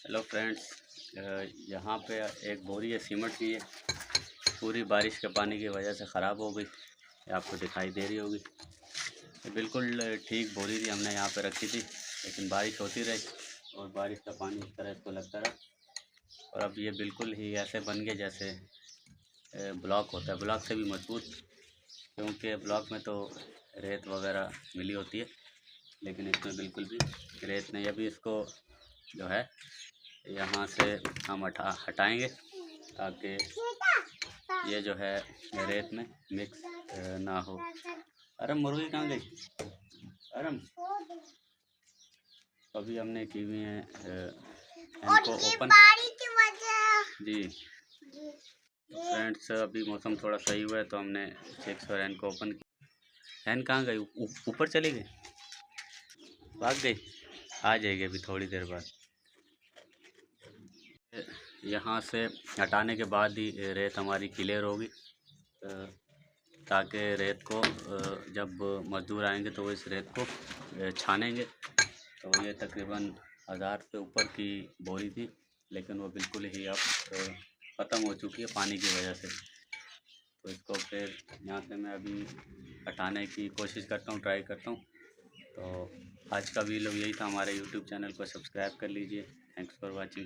Hello friends, यहाँ पे एक बोरी है सीमेंट की है। पूरी बारिश के पानी की वजह से ख़राब हो गई। ये आपको दिखाई दे रही होगी। ये बिल्कुल ठीक बोरी थी, हमने यहाँ पे रखी थी, लेकिन बारिश होती रही और बारिश का पानी इस तरह इसको लगता रहा और अब ये बिल्कुल ही ऐसे बन गए जैसे ब्लॉक होता है, ब्लॉक से भी मजबूत। क्योंकि ब्लॉक में तो रेत वगैरह मिली होती है, लेकिन इसमें बिल्कुल भी रेत नहीं। अभी इसको जो है यहाँ से हम हटाएंगे ताकि ये जो है रेत में मिक्स ना हो। अरे मुर्गी कहाँ गई? अरे अभी हमने की हुई है इनको ओपन जी। फ्रेंड्स, अभी मौसम थोड़ा सही हुआ है तो हमने चेक और हैन को ओपन किया। हैन कहाँ गई? ऊपर चली गई, भाग गई। आ जाएगी अभी थोड़ी देर बाद। यहाँ से हटाने के बाद ही रेत हमारी क्लियर होगी, ताकि रेत को जब मज़दूर आएंगे तो वो इस रेत को छानेंगे। तो ये तकरीबन 1000 से ऊपर की बोरी थी, लेकिन वो बिल्कुल ही अब ख़त्म हो चुकी है पानी की वजह से। तो इसको फिर यहाँ से मैं अभी हटाने की कोशिश करता हूँ, ट्राई करता हूँ। तो आज का वीडियो यही था। हमारे यूट्यूब चैनल को सब्सक्राइब कर लीजिए। Thanks for watching.